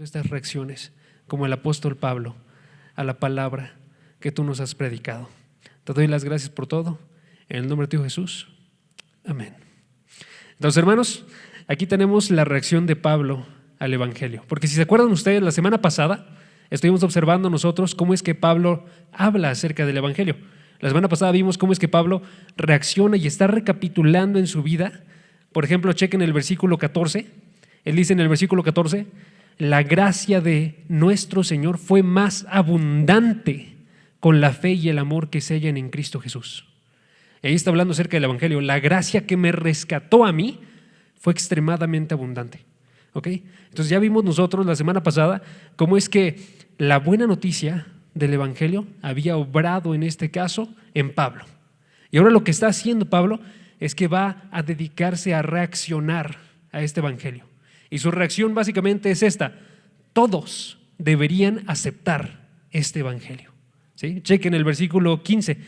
teniendo estas reacciones como el apóstol Pablo a la palabra que tú nos has predicado. Te doy las gracias por todo. En el nombre de tu Jesús. Amén. Entonces, hermanos, aquí tenemos la reacción de Pablo al Evangelio. Porque si se acuerdan ustedes, la semana pasada estuvimos observando nosotros cómo es que Pablo habla acerca del Evangelio. La semana pasada vimos cómo es que Pablo reacciona y está recapitulando en su vida. Por ejemplo, chequen el versículo 14. Él dice en el versículo 14, la gracia de nuestro Señor fue más abundante con la fe y el amor que se hallan en Cristo Jesús. Y ahí está hablando acerca del Evangelio. La gracia que me rescató a mí fue extremadamente abundante. ¿Ok? Entonces ya vimos nosotros la semana pasada cómo es que la buena noticia del Evangelio había obrado en este caso en Pablo. Y ahora lo que está haciendo Pablo es que va a dedicarse a reaccionar a este Evangelio. Y su reacción básicamente es esta: todos deberían aceptar este Evangelio. ¿Sí? Chequen el versículo 15,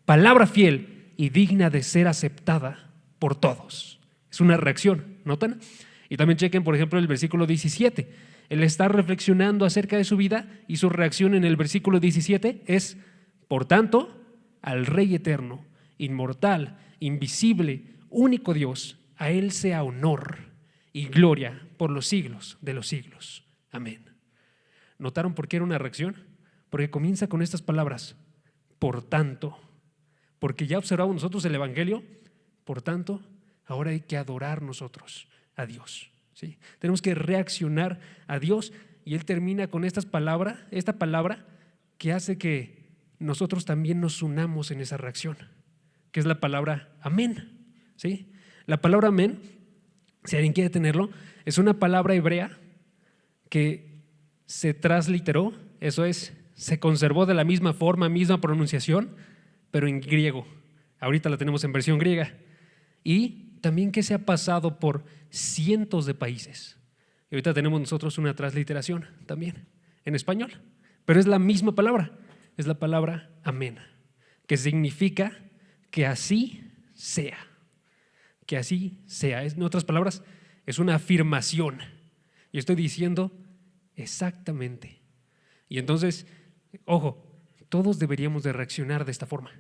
palabra fiel y digna de ser aceptada por todos. Es una reacción, ¿notan? Y también chequen, por ejemplo, el versículo 17. Él está reflexionando acerca de su vida y su reacción en el versículo 17 es: por tanto, al Rey eterno, inmortal, invisible, único Dios, a Él sea honor y gloria por los siglos de los siglos. Amén. ¿Notaron por qué era una reacción? Porque comienza con estas palabras: por tanto. Porque ya observamos nosotros el Evangelio, por tanto, ahora hay que adorar nosotros a Dios. ¿Sí? Tenemos que reaccionar a Dios, y Él termina con esta palabra que hace que nosotros también nos unamos en esa reacción, que es la palabra amén. ¿Sí? La palabra amén, si alguien quiere tenerlo, es una palabra hebrea que se transliteró, eso es, se conservó de la misma forma, misma pronunciación, pero en griego. Ahorita la tenemos en versión griega. Y también que se ha pasado por cientos de países. Y ahorita tenemos nosotros una transliteración también en español, pero es la misma palabra, es la palabra amén, que significa que así sea. Que así sea. En otras palabras, es una afirmación. Y estoy diciendo exactamente. Y entonces, ojo, todos deberíamos de reaccionar de esta forma.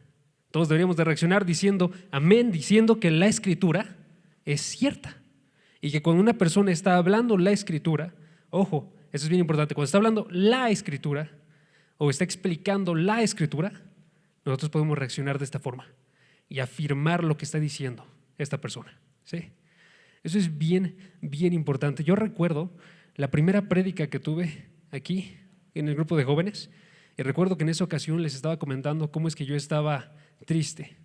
Todos deberíamos de reaccionar diciendo amén, diciendo que la Escritura es cierta. Y que cuando una persona está hablando la Escritura, ojo, eso es bien importante, cuando está hablando la Escritura o está explicando la Escritura, nosotros podemos reaccionar de esta forma y afirmar lo que está diciendo esta persona. ¿Sí? Eso es bien, bien importante. Yo recuerdo la primera prédica que tuve aquí en el grupo de jóvenes, y recuerdo que en esa ocasión les estaba comentando cómo es que yo estaba triste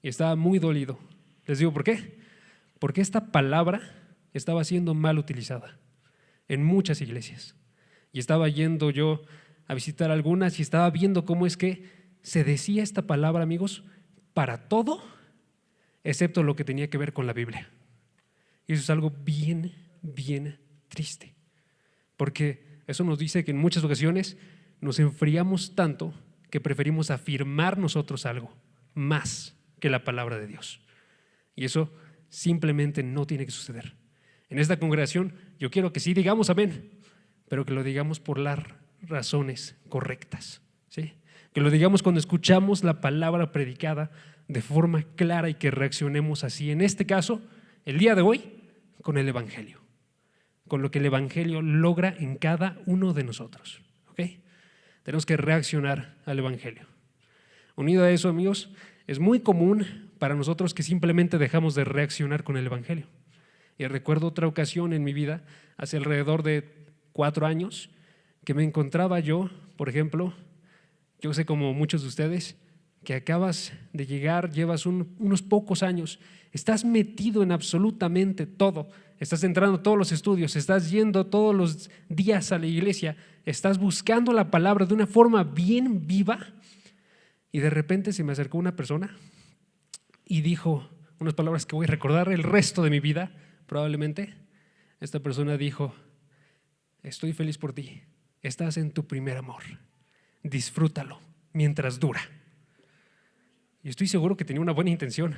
y estaba muy dolido. Les digo, ¿por qué? Porque esta palabra estaba siendo mal utilizada en muchas iglesias. Y estaba yendo yo a visitar algunas y estaba viendo cómo es que se decía esta palabra, amigos, para todo, excepto lo que tenía que ver con la Biblia. Y eso es algo bien, bien triste. Porque eso nos dice que en muchas ocasiones nos enfriamos tanto que preferimos afirmar nosotros algo más que la palabra de Dios. Y eso simplemente no tiene que suceder. En esta congregación yo quiero que sí digamos amén, pero que lo digamos por las razones correctas. ¿Sí? Que lo digamos cuando escuchamos la palabra predicada de forma clara y que reaccionemos así. En este caso, el día de hoy, con el Evangelio, con lo que el Evangelio logra en cada uno de nosotros. ¿Ok? Tenemos que reaccionar al Evangelio. Unido a eso, amigos, es muy común para nosotros que simplemente dejamos de reaccionar con el Evangelio. Y recuerdo otra ocasión en mi vida, hace alrededor de 4 años, que me encontraba yo, por ejemplo, yo sé como muchos de ustedes, que acabas de llegar, llevas unos pocos años, estás metido en absolutamente todo, estás entrando a todos los estudios, estás yendo todos los días a la iglesia, estás buscando la palabra de una forma bien viva, y de repente se me acercó una persona y dijo unas palabras que voy a recordar el resto de mi vida, probablemente. Esta persona dijo: estoy feliz por ti, estás en tu primer amor, disfrútalo mientras dura. Y estoy seguro que tenía una buena intención,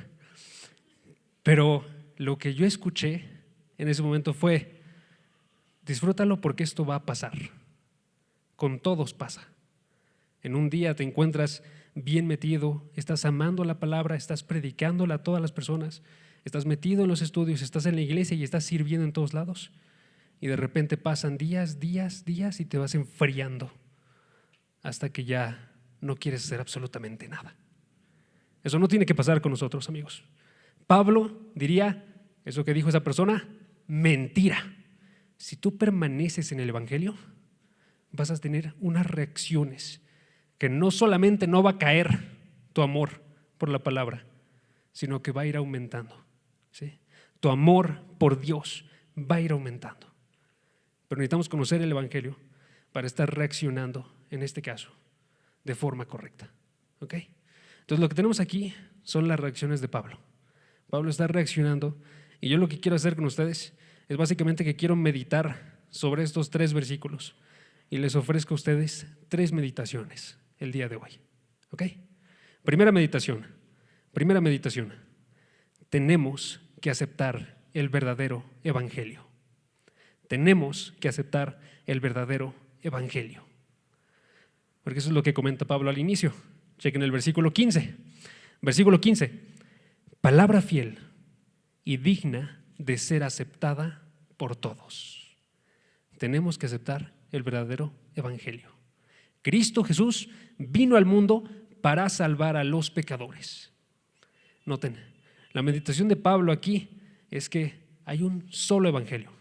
pero lo que yo escuché en ese momento fue: Disfrútalo porque esto va a pasar. Con todos pasa. En un día te encuentras bien metido, estás amando la palabra, estás predicándola a todas las personas, estás metido en los estudios, estás en la iglesia y estás sirviendo en todos lados. Y de repente pasan días y te vas enfriando hasta que ya no quieres hacer absolutamente nada. Eso no tiene que pasar con nosotros, amigos. Pablo diría, eso que dijo esa persona, mentira. Si tú permaneces en el Evangelio, vas a tener unas reacciones que no solamente no va a caer tu amor por la palabra, sino que va a ir aumentando, ¿sí? Tu amor por Dios va a ir aumentando. Pero necesitamos conocer el Evangelio para estar reaccionando, en este caso, de forma correcta. ¿Ok? Entonces lo que tenemos aquí son las reacciones de Pablo. Pablo está reaccionando y yo lo que quiero hacer con ustedes es básicamente que quiero meditar sobre estos 3 versículos y les ofrezco a ustedes 3 meditaciones el día de hoy. ¿Ok? Primera meditación. Tenemos que aceptar el verdadero evangelio. Tenemos que aceptar el verdadero evangelio. Porque eso es lo que comenta Pablo al inicio. Chequen el versículo 15. Versículo 15. Palabra fiel y digna de ser aceptada por todos. Tenemos que aceptar el verdadero evangelio. Cristo Jesús vino al mundo para salvar a los pecadores. Noten, la meditación de Pablo aquí es que hay un solo evangelio,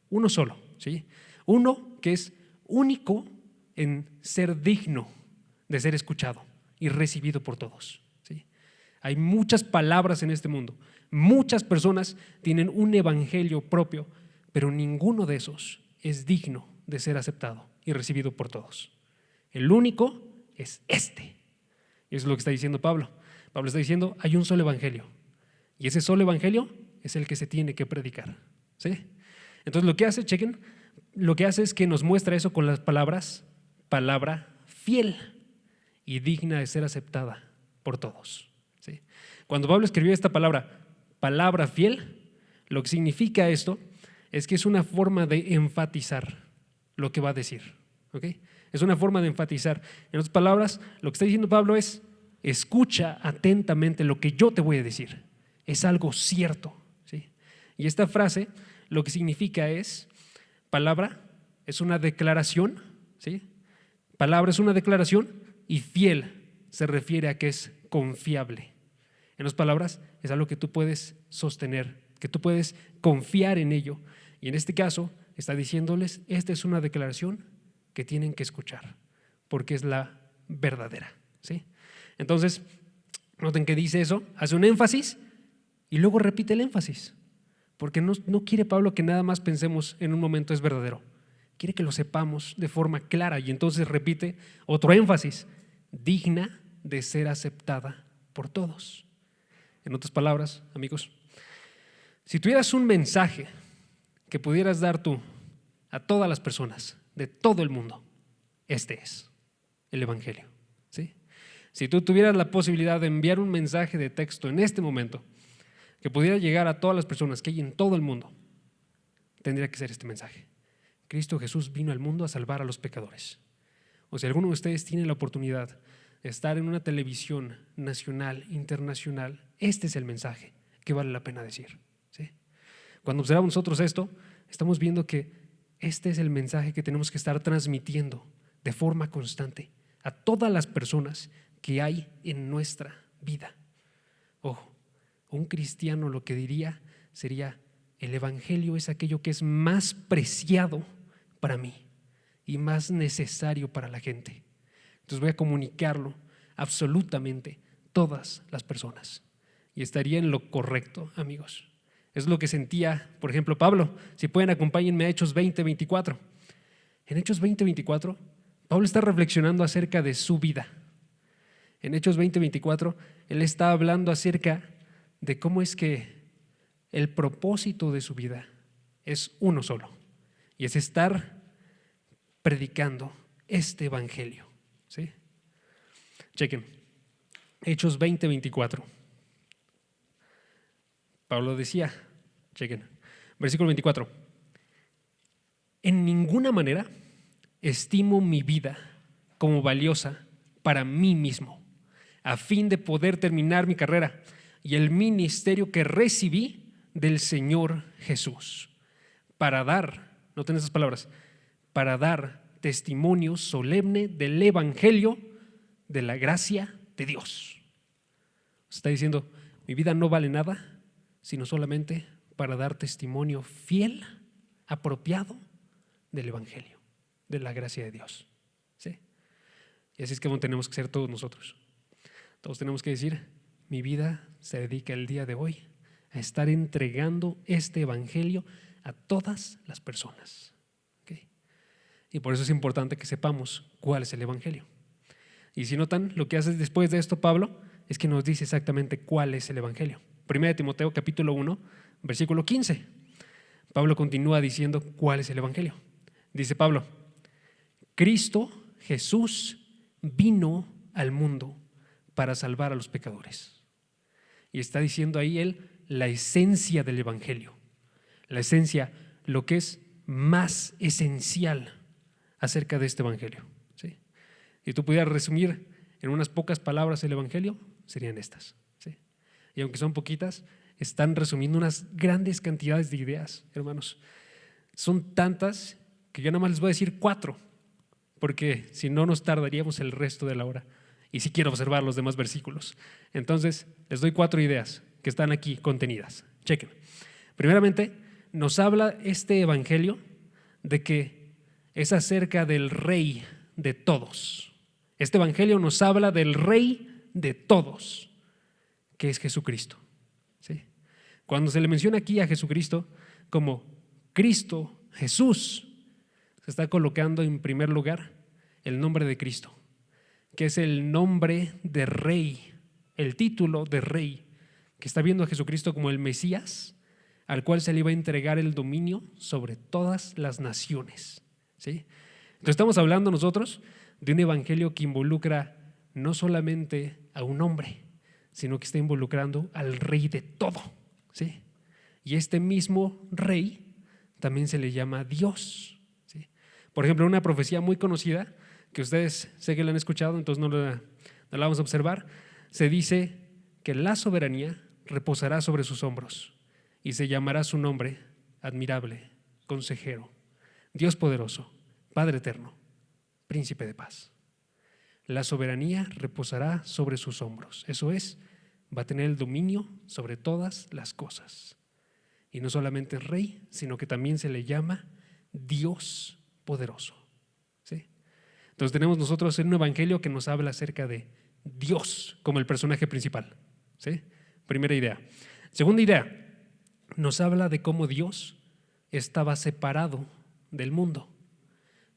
uno solo, ¿sí? Uno que es único en ser digno de ser escuchado y recibido por todos, ¿sí? Hay muchas palabras en este mundo, muchas personas tienen un evangelio propio, pero ninguno de esos es digno de ser aceptado y recibido por todos. El único es este. Y eso es lo que está diciendo Pablo. Pablo está diciendo, hay un solo evangelio. Y ese solo evangelio es el que se tiene que predicar, ¿sí? Entonces lo que hace, chequen, lo que hace es que nos muestra eso con las palabras, palabra fiel y digna de ser aceptada por todos, ¿sí? Cuando Pablo escribió esta palabra, palabra fiel, lo que significa esto es que es una forma de enfatizar lo que va a decir, ¿ok? Es una forma de enfatizar. En otras palabras, lo que está diciendo Pablo es, escucha atentamente lo que yo te voy a decir. Es algo cierto, ¿sí? Y esta frase lo que significa es, palabra es una declaración, ¿sí? Palabra es una declaración y fiel se refiere a que es confiable. En otras palabras, es algo que tú puedes sostener, que tú puedes confiar en ello. Y en este caso, está diciéndoles, esta es una declaración que tienen que escuchar, porque es la verdadera, ¿sí? Entonces, noten que dice eso, hace un énfasis y luego repite el énfasis, porque no quiere Pablo que nada más pensemos en un momento es verdadero, quiere que lo sepamos de forma clara y entonces repite otro énfasis, digna de ser aceptada por todos. En otras palabras, amigos, si tuvieras un mensaje que pudieras dar tú a todas las personas de todo el mundo, este es el evangelio, ¿sí? Si tú tuvieras la posibilidad de enviar un mensaje de texto en este momento que pudiera llegar a todas las personas que hay en todo el mundo, tendría que ser este mensaje. Cristo Jesús vino al mundo a salvar a los pecadores. O si alguno de ustedes tiene la oportunidad de estar en una televisión nacional, internacional, este es el mensaje que vale la pena decir, ¿sí? Cuando observamos nosotros esto, estamos viendo que este es el mensaje que tenemos que estar transmitiendo de forma constante a todas las personas que hay en nuestra vida. Ojo, un cristiano lo que diría sería, el evangelio es aquello que es más preciado para mí y más necesario para la gente. Entonces voy a comunicarlo absolutamente todas las personas y estaría en lo correcto, amigos. Es lo que sentía, por ejemplo, Pablo. Si pueden, acompáñenme a Hechos 20:24. En Hechos 20:24, Pablo está reflexionando acerca de su vida. En Hechos 20:24, él está hablando acerca de cómo es que el propósito de su vida es uno solo, y es estar predicando este evangelio, ¿sí? Chequen, Hechos 20:24. Pablo decía, chequen, versículo 24, En ninguna manera estimo mi vida como valiosa para mí mismo, a fin de poder terminar mi carrera y el ministerio que recibí del Señor Jesús, para dar, noten esas palabras, para dar testimonio solemne del Evangelio de la gracia de Dios. Está diciendo, mi vida no vale nada, sino solamente para dar testimonio fiel, apropiado del Evangelio, de la gracia de Dios. ¿Sí? Y así es como tenemos que ser todos nosotros. Todos tenemos que decir, mi vida se dedica el día de hoy a estar entregando este Evangelio a todas las personas. ¿Okay? Y por eso es importante que sepamos cuál es el Evangelio. Y si notan, lo que hace después de esto Pablo es que nos dice exactamente cuál es el Evangelio. 1 Timoteo capítulo 1, versículo 15. Pablo continúa diciendo cuál es el Evangelio. Dice Pablo, Cristo Jesús vino al mundo para salvar a los pecadores. Y está diciendo ahí él la esencia del Evangelio. La esencia, lo que es más esencial acerca de este Evangelio. ¿Sí? Si tú pudieras resumir en unas pocas palabras el Evangelio, serían estas. ¿Sí? Y aunque son poquitas, están resumiendo unas grandes cantidades de ideas, hermanos. Son tantas que yo nada más les voy a decir 4, porque si no nos tardaríamos el resto de la hora. Y si quiero observar los demás versículos. Entonces, les doy 4 ideas que están aquí contenidas. Chequen. Primeramente, nos habla este Evangelio de que es acerca del Rey de todos. Este Evangelio nos habla del Rey de todos, que es Jesucristo. ¿Sí? Cuando se le menciona aquí a Jesucristo como Cristo, Jesús, se está colocando en primer lugar el nombre de Cristo, que es el nombre de Rey, el título de Rey, que está viendo a Jesucristo como el Mesías, al cual se le iba a entregar el dominio sobre todas las naciones. ¿Sí? Entonces estamos hablando nosotros de un evangelio que involucra no solamente a un hombre, sino que está involucrando al Rey de todo. ¿Sí? Y este mismo Rey también se le llama Dios. ¿Sí? Por ejemplo, una profecía muy conocida, que ustedes sé que la han escuchado, entonces no la vamos a observar, se dice que la soberanía reposará sobre sus hombros y se llamará su nombre admirable, consejero, Dios poderoso, Padre eterno, príncipe de paz. La soberanía reposará sobre sus hombros, eso es, va a tener el dominio sobre todas las cosas. Y no solamente es rey, sino que también se le llama Dios poderoso. ¿Sí? Entonces tenemos nosotros un evangelio que nos habla acerca de Dios como el personaje principal. ¿Sí? Primera idea. Segunda idea, nos habla de cómo Dios estaba separado del mundo.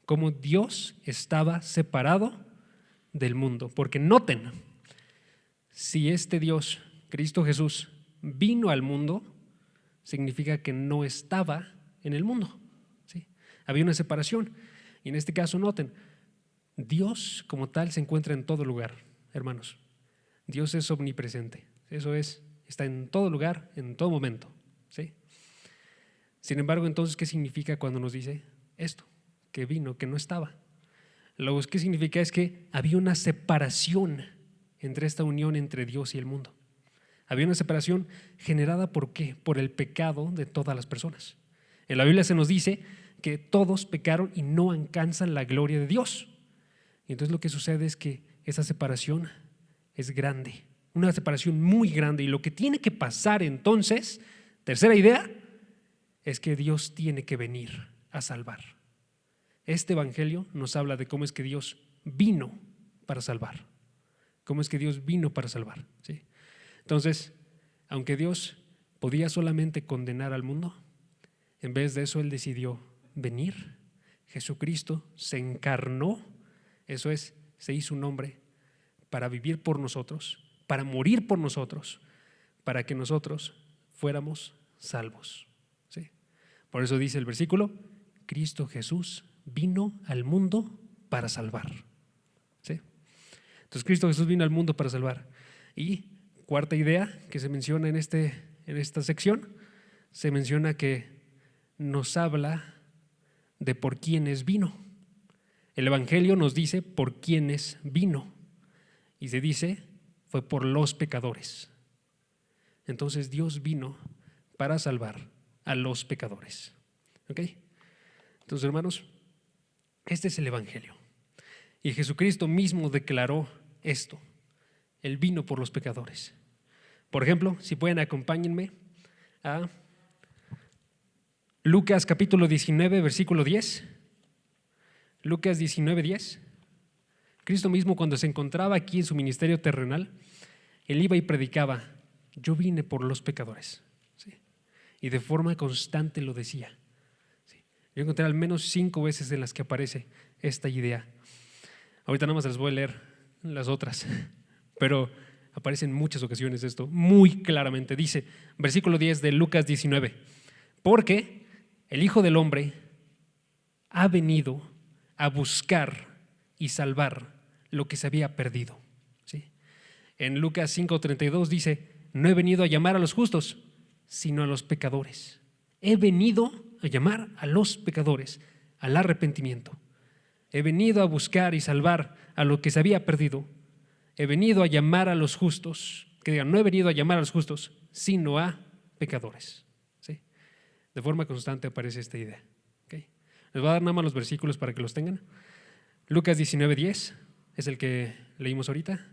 Cómo Dios estaba separado del mundo. Porque noten, si este Dios, Cristo Jesús, vino al mundo, significa que no estaba en el mundo. ¿Sí? Había una separación. Y en este caso, noten, Dios como tal se encuentra en todo lugar, hermanos. Dios es omnipresente. Eso es, está en todo lugar, en todo momento. ¿Sí? Sin embargo, entonces, ¿qué significa cuando nos dice esto? Que vino, que no estaba. Lo que significa es que había una separación entre esta unión entre Dios y el mundo. Había una separación generada ¿por qué? Por el pecado de todas las personas. En la Biblia se nos dice que todos pecaron y no alcanzan la gloria de Dios. Y entonces lo que sucede es que esa separación es grande, una separación muy grande. Y lo que tiene que pasar entonces, tercera idea, es que Dios tiene que venir a salvar. Este evangelio nos habla de cómo es que Dios vino para salvar. Cómo es que Dios vino para salvar. ¿Sí? Entonces, aunque Dios podía solamente condenar al mundo, en vez de eso Él decidió venir. Jesucristo se encarnó, eso es, se hizo un hombre para vivir por nosotros, para morir por nosotros, para que nosotros fuéramos salvos. ¿Sí? Por eso dice el versículo, Cristo Jesús vino al mundo para salvar. ¿Sí? Entonces Cristo Jesús vino al mundo para salvar. Y cuarta idea que se menciona en esta sección, se menciona que nos habla de por quiénes vino. El Evangelio nos dice por quiénes vino. Y se dice, fue por los pecadores. Entonces Dios vino para salvar a los pecadores. ¿Ok? Entonces, hermanos, este es el Evangelio. Y Jesucristo mismo declaró esto. Él vino por los pecadores. Por ejemplo, si pueden, acompáñenme a Lucas capítulo 19, versículo 10. Lucas 19, 10. Cristo mismo, cuando se encontraba aquí en su ministerio terrenal, Él iba y predicaba: yo vine por los pecadores. ¿Sí? Y de forma constante lo decía. ¿Sí? Yo encontré al menos 5 veces en las que aparece esta idea. Ahorita nada más les voy a leer las otras, pero aparece en muchas ocasiones esto, muy claramente. Dice, versículo 10 de Lucas 19, porque el Hijo del Hombre ha venido a buscar y salvar lo que se había perdido. ¿Sí? En Lucas 5:32 dice, no he venido a llamar a los justos, sino a los pecadores. He venido a llamar a los pecadores al arrepentimiento. He venido a buscar y salvar a lo que se había perdido. He venido a llamar a los justos, que digan, no he venido a llamar a los justos, sino a pecadores. ¿Sí? De forma constante aparece esta idea. ¿Okay? Les voy a dar nada más los versículos para que los tengan. Lucas 19:10 es el que leímos ahorita.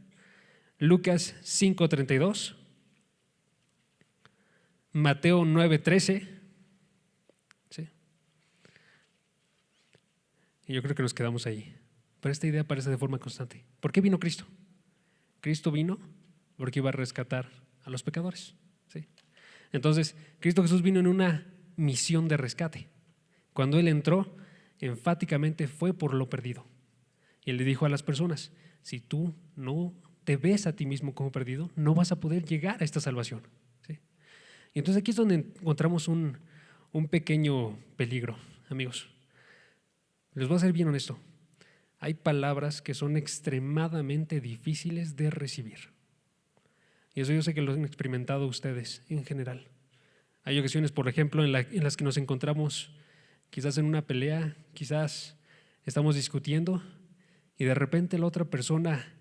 Lucas 5:32. Mateo 9:13. ¿Sí? Y yo creo que nos quedamos ahí. Pero esta idea aparece de forma constante. ¿Por qué vino Cristo? Cristo vino porque iba a rescatar a los pecadores. ¿Sí? Entonces, Cristo Jesús vino en una misión de rescate. Cuando Él entró, enfáticamente fue por lo perdido. Y Él le dijo a las personas, si tú no te ves a ti mismo como perdido, no vas a poder llegar a esta salvación. ¿Sí? Y entonces aquí es donde encontramos un pequeño peligro, amigos. Les voy a ser bien honesto. Hay palabras que son extremadamente difíciles de recibir. Y eso yo sé que lo han experimentado ustedes en general. Hay ocasiones, por ejemplo, en las que nos encontramos quizás en una pelea, quizás estamos discutiendo y de repente la otra persona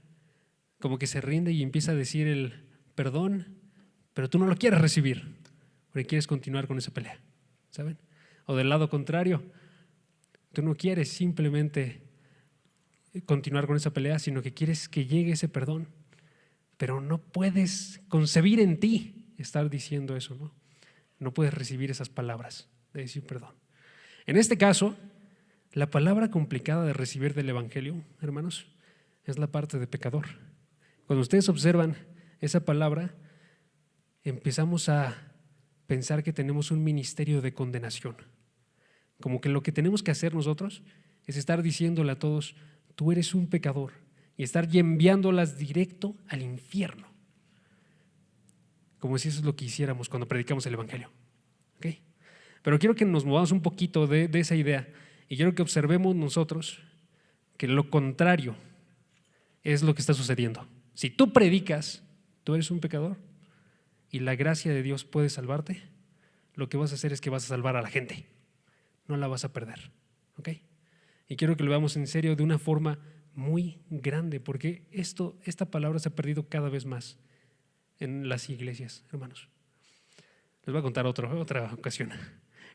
como que se rinde y empieza a decir el perdón, pero tú no lo quieres recibir porque quieres continuar con esa pelea, ¿saben? O del lado contrario, tú no quieres simplemente continuar con esa pelea, sino que quieres que llegue ese perdón, pero no puedes concebir en ti estar diciendo eso, ¿no? No puedes recibir esas palabras de decir perdón. En este caso, la palabra complicada de recibir del Evangelio, hermanos, es la parte de pecador. Cuando ustedes observan esa palabra, empezamos a pensar que tenemos un ministerio de condenación. Como que lo que tenemos que hacer nosotros es estar diciéndole a todos, tú eres un pecador, y estar enviándolas directo al infierno. Como si eso es lo que hiciéramos cuando predicamos el Evangelio. ¿Okay? Pero quiero que nos movamos un poquito de esa idea y quiero que observemos nosotros que lo contrario es lo que está sucediendo. Si tú predicas, tú eres un pecador y la gracia de Dios puede salvarte, lo que vas a hacer es que vas a salvar a la gente, no la vas a perder. ¿Okay? Y quiero que lo veamos en serio de una forma muy grande, porque esta palabra se ha perdido cada vez más en las iglesias, hermanos. Les voy a contar otra ocasión.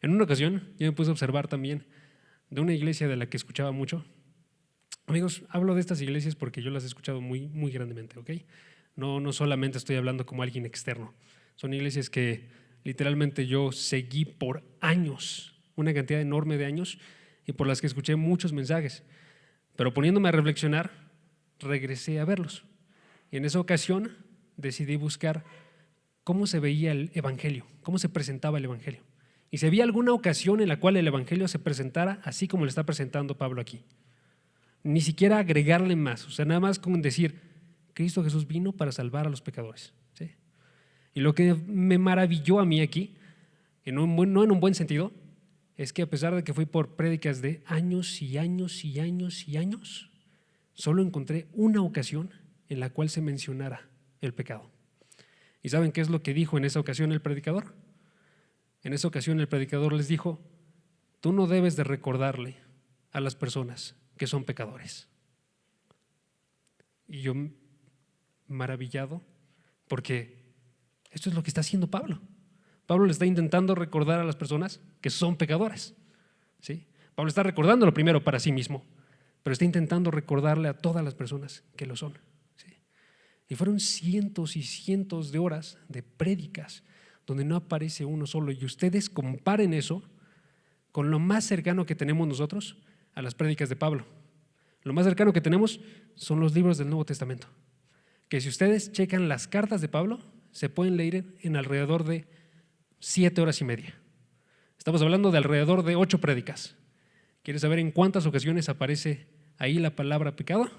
En una ocasión yo me puse a observar también de una iglesia de la que escuchaba mucho. Amigos, hablo de estas iglesias porque yo las he escuchado muy, muy grandemente, ¿ok? No solamente estoy hablando como alguien externo. Son iglesias que literalmente yo seguí por años, una cantidad enorme de años, y por las que escuché muchos mensajes. Pero poniéndome a reflexionar, regresé a verlos. Y en esa ocasión decidí buscar cómo se veía el Evangelio, cómo se presentaba el Evangelio. Y si había alguna ocasión en la cual el Evangelio se presentara así como lo está presentando Pablo aquí. Ni siquiera agregarle más, o sea, nada más con decir, Cristo Jesús vino para salvar a los pecadores. ¿Sí? Y lo que me maravilló a mí aquí, no en un buen sentido, es que a pesar de que fui por prédicas de años y años y años y años, solo encontré una ocasión en la cual se mencionara el pecado. ¿Y saben qué es lo que dijo en esa ocasión el predicador? En esa ocasión el predicador les dijo, tú no debes de recordarle a las personas que son pecadores. Y yo maravillado, porque esto es lo que está haciendo Pablo. Pablo le está intentando recordar a las personas que son pecadores, ¿sí? Pablo está recordándolo primero para sí mismo, pero está intentando recordarle a todas las personas que lo son, ¿sí? Y fueron cientos y cientos de horas de prédicas donde no aparece uno solo. Y ustedes comparen eso con lo más cercano que tenemos nosotros a las prédicas de Pablo. Lo más cercano que tenemos son los libros del Nuevo Testamento, que si ustedes checan las cartas de Pablo, se pueden leer en alrededor de 7 horas y media. Estamos hablando de alrededor de 8 prédicas. ¿Quieres saber en cuántas ocasiones aparece ahí la palabra pecado?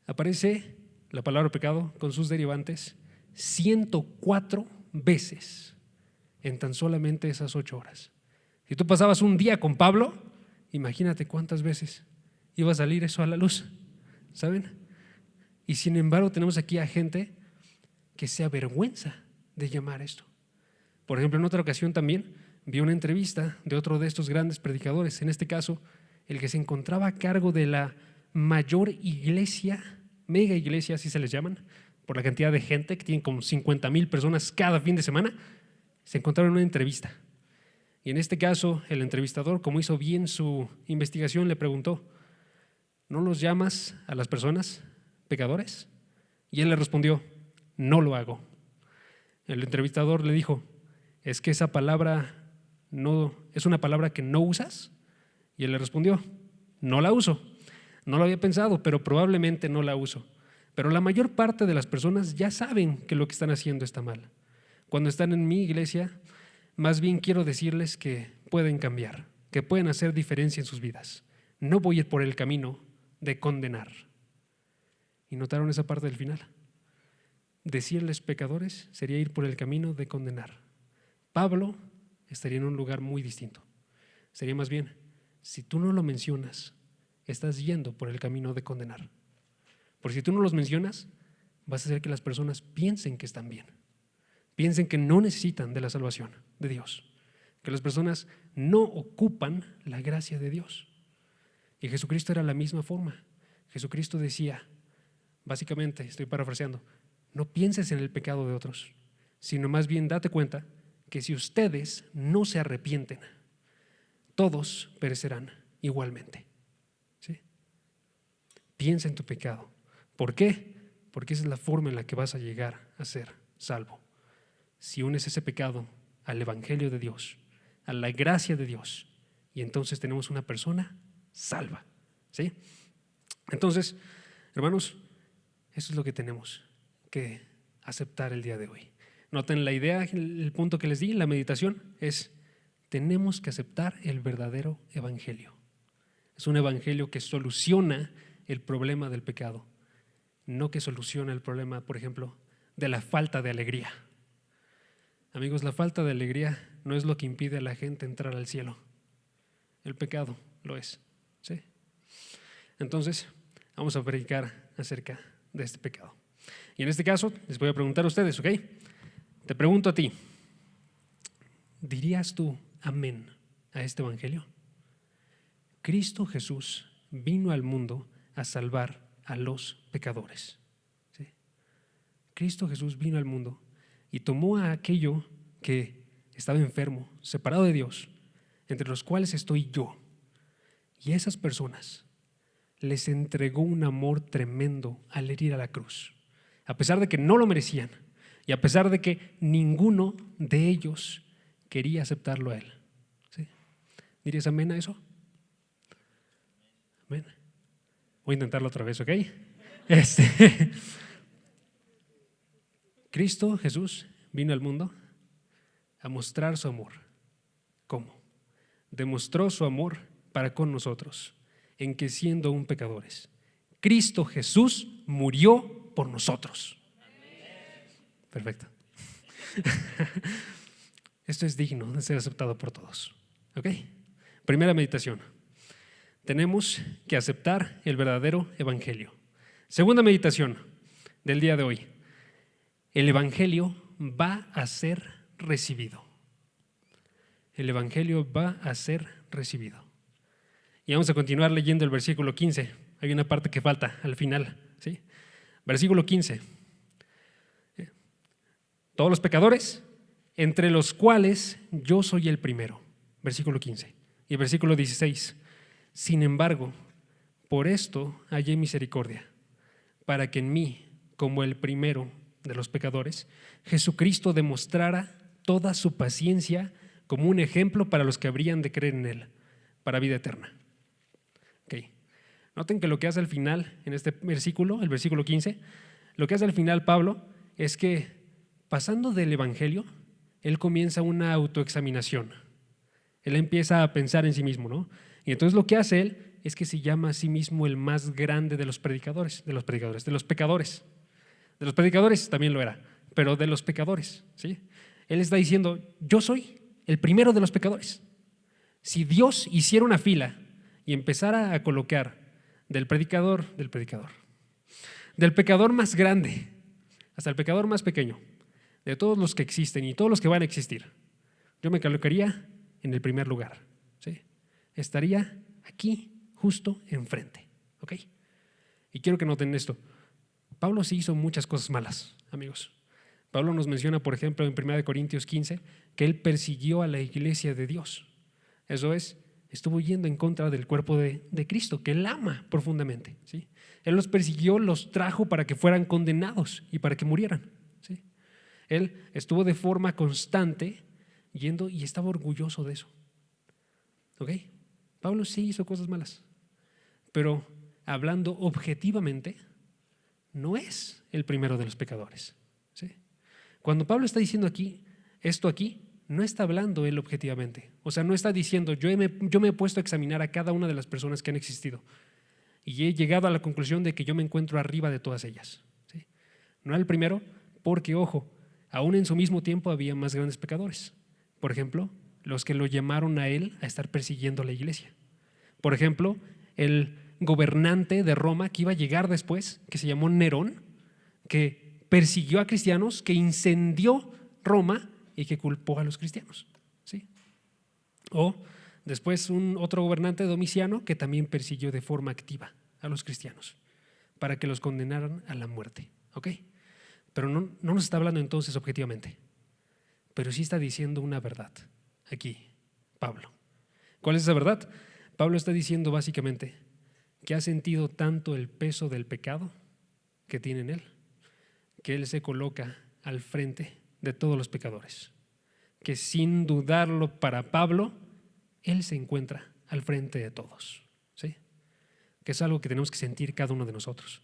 Aparece la palabra pecado con sus derivantes 104 veces en tan solamente esas 8 horas. Si tú pasabas un día con Pablo, imagínate cuántas veces iba a salir eso a la luz, ¿saben? Y sin embargo tenemos aquí a gente que se avergüenza de llamar esto. Por ejemplo, en otra ocasión también vi una entrevista de otro de estos grandes predicadores, en este caso el que se encontraba a cargo de la mayor iglesia, mega iglesia, así se les llaman, por la cantidad de gente que tienen como 50,000 personas cada fin de semana. Se encontraron en una entrevista. Y en este caso, el entrevistador, como hizo bien su investigación, le preguntó: ¿no los llamas a las personas pecadores? Y él le respondió: no lo hago. El entrevistador le dijo: ¿es que esa palabra no es una palabra que no usas? Y él le respondió: no la uso. No lo había pensado, pero probablemente no la uso. Pero la mayor parte de las personas ya saben que lo que están haciendo está mal. Cuando están en mi iglesia, más bien quiero decirles que pueden cambiar, que pueden hacer diferencia en sus vidas. No voy a ir por el camino de condenar. ¿Y notaron esa parte del final? Decirles pecadores sería ir por el camino de condenar. Pablo estaría en un lugar muy distinto. Sería más bien, si tú no lo mencionas, estás yendo por el camino de condenar. Porque si tú no los mencionas, vas a hacer que las personas piensen que están bien, piensen que no necesitan de la salvación de Dios, que las personas no ocupan la gracia de Dios. Y Jesucristo era la misma forma. Jesucristo decía, básicamente, estoy parafraseando: no pienses en el pecado de otros, sino más bien date cuenta que si ustedes no se arrepienten, todos perecerán igualmente. ¿Sí? Piensa en tu pecado. ¿Por qué? Porque esa es la forma en la que vas a llegar a ser salvo. Si unes ese pecado al Evangelio de Dios, a la gracia de Dios, y entonces tenemos una persona salva. ¿Sí? Entonces, hermanos, eso es lo que tenemos que aceptar el día de hoy. Noten la idea, el punto que les di, la meditación es: tenemos que aceptar el verdadero evangelio. Es un evangelio que soluciona el problema del pecado, no que soluciona el problema, por ejemplo, de la falta de alegría. Amigos, la falta de alegría no es lo que impide a la gente entrar al cielo. El pecado lo es, ¿sí? Entonces, vamos a predicar acerca de este pecado. Y en este caso, les voy a preguntar a ustedes, ¿ok? Te pregunto a ti, ¿dirías tú amén a este evangelio? Cristo Jesús vino al mundo a salvar a los pecadores, ¿sí? Cristo Jesús vino al mundo y tomó a aquello que estaba enfermo, separado de Dios, entre los cuales estoy yo, y a esas personas les entregó un amor tremendo al herir a la cruz, a pesar de que no lo merecían y a pesar de que ninguno de ellos quería aceptarlo a él. ¿Sí? ¿Dirías amén a eso? Amén. Voy a intentarlo otra vez, ¿ok? Cristo Jesús vino al mundo a mostrar su amor. ¿Cómo? Demostró su amor para con nosotros, en que siendo aún pecadores, Cristo Jesús murió por nosotros. Perfecto. Esto es digno de ser aceptado por todos. ¿Ok? Primera meditación. Tenemos que aceptar el verdadero evangelio. Segunda meditación del día de hoy. El evangelio va a ser recibido. el evangelio va a ser recibido. Y vamos a continuar leyendo el versículo 15. Hay una parte que falta al final, ¿sí? Versículo 15. Todos los pecadores, entre los cuales yo soy el primero. Versículo 15. Y versículo 16. Sin embargo, por esto hallé misericordia, para que en mí, como el primero de los pecadores, Jesucristo demostrara toda su paciencia como un ejemplo para los que habrían de creer en Él, para vida eterna. Okay. Noten que lo que hace al final, en este versículo, el versículo 15, lo que hace al final Pablo es que, pasando del evangelio, él comienza una autoexaminación. Él empieza a pensar en sí mismo, ¿no? Y entonces lo que hace él es que se llama a sí mismo el más grande de los pecadores. De los predicadores también lo era, pero de los pecadores, ¿sí? Él está diciendo, yo soy el primero de los pecadores. Si Dios hiciera una fila y empezara a colocar del pecador más grande hasta el pecador más pequeño, de todos los que existen y todos los que van a existir, yo me colocaría en el primer lugar, ¿sí? Estaría aquí, justo enfrente, ¿ok? Y quiero que noten esto. Pablo sí hizo muchas cosas malas, amigos. Pablo nos menciona, por ejemplo, en 1 Corintios 15, que él persiguió a la iglesia de Dios. Eso es, estuvo yendo en contra del cuerpo de Cristo, que él ama profundamente, ¿sí? Él los persiguió, los trajo para que fueran condenados y para que murieran, ¿sí? Él estuvo de forma constante yendo y estaba orgulloso de eso, ¿ok? Pablo sí hizo cosas malas, pero hablando objetivamente, no es el primero de los pecadores, ¿sí? Cuando Pablo está diciendo esto aquí, no está hablando él objetivamente. O sea, no está diciendo, yo me he puesto a examinar a cada una de las personas que han existido y he llegado a la conclusión de que yo me encuentro arriba de todas ellas, ¿sí? No era el primero porque, ojo, aún en su mismo tiempo había más grandes pecadores. Por ejemplo, los que lo llamaron a él a estar persiguiendo a la iglesia. Por ejemplo, el gobernante de Roma que iba a llegar después, que se llamó Nerón, que persiguió a cristianos, que incendió Roma y que culpó a los cristianos, ¿sí? O después otro gobernante, Domiciano, que también persiguió de forma activa a los cristianos para que los condenaran a la muerte, ¿ok? Pero no nos está hablando entonces objetivamente, pero sí está diciendo una verdad aquí, Pablo. ¿Cuál es esa verdad? Pablo está diciendo básicamente que ha sentido tanto el peso del pecado que tiene en él, que él se coloca al frente de todos los pecadores, que sin dudarlo para Pablo, él se encuentra al frente de todos, ¿sí? Que es algo que tenemos que sentir cada uno de nosotros.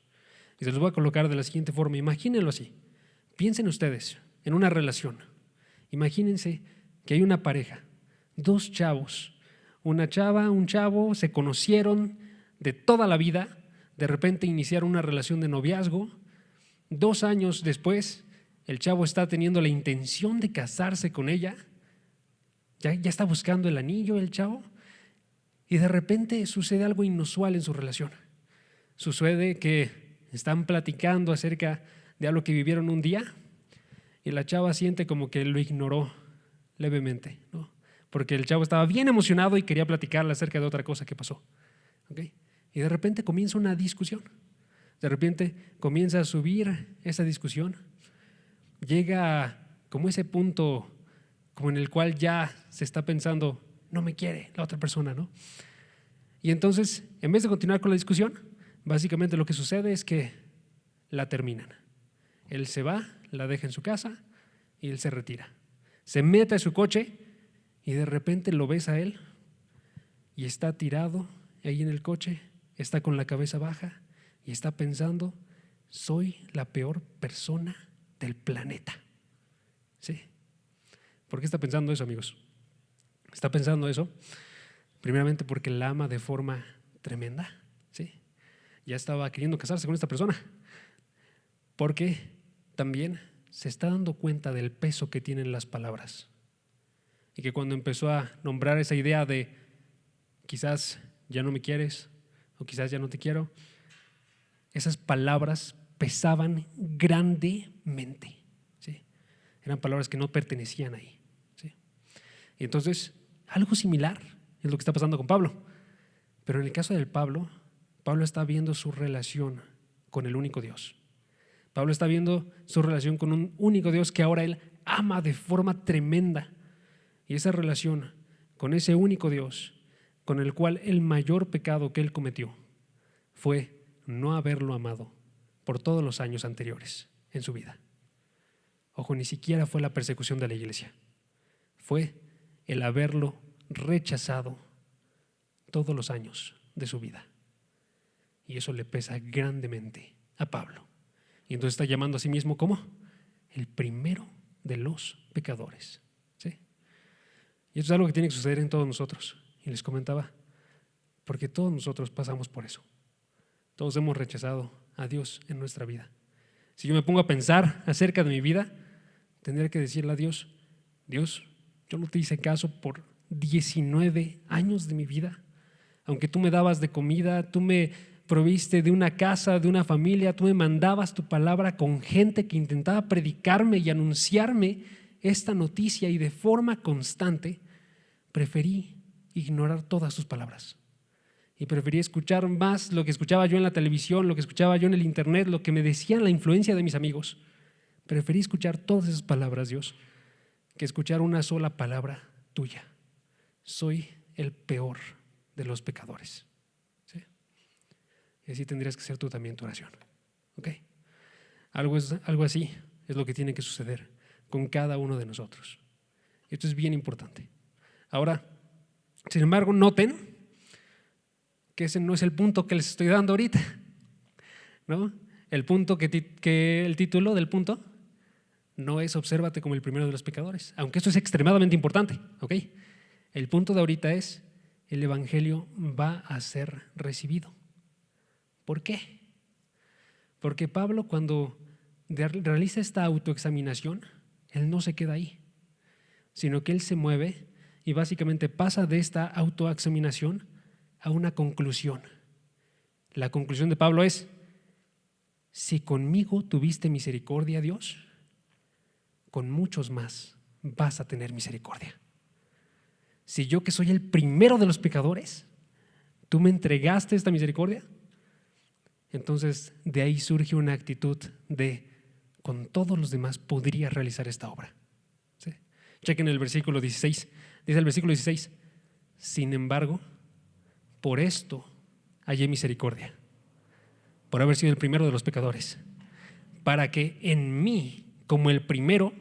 Y se los voy a colocar de la siguiente forma. Imagínenlo así. Piensen ustedes en una relación. Imagínense que hay una pareja, dos chavos, una chava, un chavo, se conocieron de toda la vida, de repente iniciaron una relación de noviazgo. 2 años después, el chavo está teniendo la intención de casarse con ella, ya está buscando el anillo el chavo, y de repente sucede algo inusual en su relación. Sucede que están platicando acerca de algo que vivieron un día y la chava siente como que lo ignoró levemente, ¿no? Porque el chavo estaba bien emocionado y quería platicarle acerca de otra cosa que pasó, ¿okay? Y de repente comienza una discusión. De repente comienza a subir esa discusión, llega como ese punto como en el cual ya se está pensando, no me quiere la otra persona, ¿no? Y entonces, en vez de continuar con la discusión, básicamente lo que sucede es que la terminan. Él se va, la deja en su casa y él se retira. Se mete a su coche y de repente lo ves a él y está tirado ahí en el coche, está con la cabeza baja y está pensando, soy la peor persona del planeta, ¿sí? ¿Por qué está pensando eso, amigos? Está pensando eso primeramente porque la ama de forma tremenda, ¿sí? Ya estaba queriendo casarse con esta persona, porque también se está dando cuenta del peso que tienen las palabras y que cuando empezó a nombrar esa idea de quizás ya no me quieres o quizás ya no te quiero, esas palabras pesaban grandemente, ¿sí? Eran palabras que no pertenecían ahí, ¿sí? Y entonces Algo similar es lo que está pasando con Pablo. Pero en el caso de Pablo está viendo su relación con el único Dios. Pablo está viendo su relación con un único Dios que ahora él ama de forma tremenda. Y esa relación con ese único Dios, con el cual el mayor pecado que él cometió fue no haberlo amado por todos los años anteriores en su vida. Ojo, ni siquiera fue la persecución de la iglesia, fue el haberlo rechazado todos los años de su vida. Y eso le pesa grandemente a Pablo. Y entonces está llamando a sí mismo como el primero de los pecadores. ¿Sí? Y eso es algo que tiene que suceder en todos nosotros. Y les comentaba, porque todos nosotros pasamos por eso. Todos hemos rechazado a Dios en nuestra vida. Si yo me pongo a pensar acerca de mi vida, tendré que decirle a Dios, Dios, yo no te hice caso por 19 años de mi vida. Aunque tú me dabas de comida, tú me proviste de una casa, de una familia, tú me mandabas tu palabra con gente que intentaba predicarme y anunciarme esta noticia, y de forma constante preferí ignorar todas sus palabras. Y preferí escuchar más lo que escuchaba yo en la televisión, lo que escuchaba yo en el internet, lo que me decían la influencia de mis amigos. Preferí escuchar todas esas palabras, Dios, que escuchar una sola palabra tuya. Soy el peor de los pecadores. ¿Sí? Y así tendrías que hacer tú también tu oración. ¿Ok? Algo así es lo que tiene que suceder con cada uno de nosotros. Esto es bien importante. Ahora, sin embargo, noten que ese no es el punto que les estoy dando ahorita, ¿no? El punto que el título del punto no es obsérvate como el primero de los pecadores, aunque esto es extremadamente importante, ¿ok? El punto de ahorita es el evangelio va a ser recibido. ¿Por qué? Porque Pablo, cuando realiza esta autoexaminación, él no se queda ahí, sino que él se mueve y básicamente pasa de esta autoexaminación a una conclusión. La conclusión de Pablo es: si conmigo tuviste misericordia, Dios, con muchos más vas a tener misericordia. Si yo, que soy el primero de los pecadores, tú me entregaste esta misericordia, entonces de ahí surge una actitud de con todos los demás podría realizar esta obra. ¿Sí? Chequen el versículo 16. Dice el versículo 16: sin embargo, por esto hallé misericordia, por haber sido el primero de los pecadores, para que en mí, como el primero,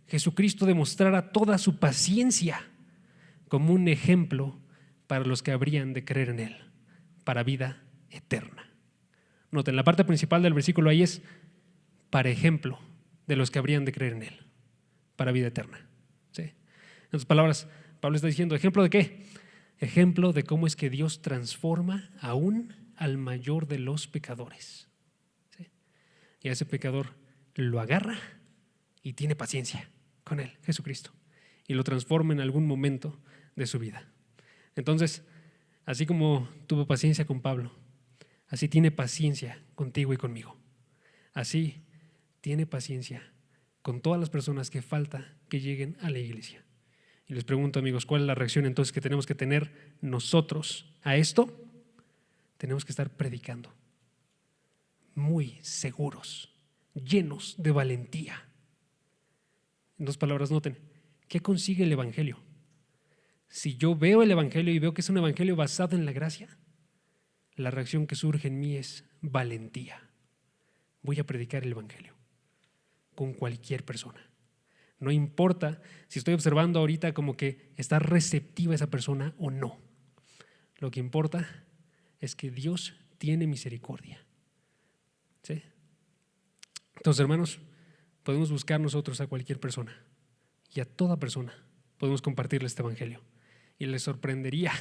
Jesucristo demostrara toda su paciencia como un ejemplo para los que habrían de creer en Él, para vida eterna. Noten, la parte principal del versículo ahí es para ejemplo de los que habrían de creer en Él, para vida eterna. ¿Sí? En otras palabras, Pablo está diciendo, ¿ejemplo de qué? Ejemplo de cómo es que Dios transforma aún al mayor de los pecadores. ¿Sí? Y a ese pecador lo agarra y tiene paciencia con Él, Jesucristo, y lo transforma en algún momento de su vida. Entonces, así como tuvo paciencia con Pablo, así tiene paciencia contigo y conmigo. Así tiene paciencia con todas las personas que falta que lleguen a la iglesia. Y les pregunto, amigos, ¿cuál es la reacción entonces que tenemos que tener nosotros a esto? Tenemos que estar predicando muy seguros, llenos de valentía. En dos palabras, noten, ¿qué consigue el evangelio? Si yo veo el evangelio y veo que es un evangelio basado en la gracia, la reacción que surge en mí es valentía. Voy a predicar el evangelio con cualquier persona. No importa si estoy observando ahorita como que está receptiva esa persona o no. Lo que importa es que Dios tiene misericordia. ¿Sí? Entonces, hermanos, podemos buscar nosotros a cualquier persona, y a toda persona podemos compartirle este evangelio, y les sorprendería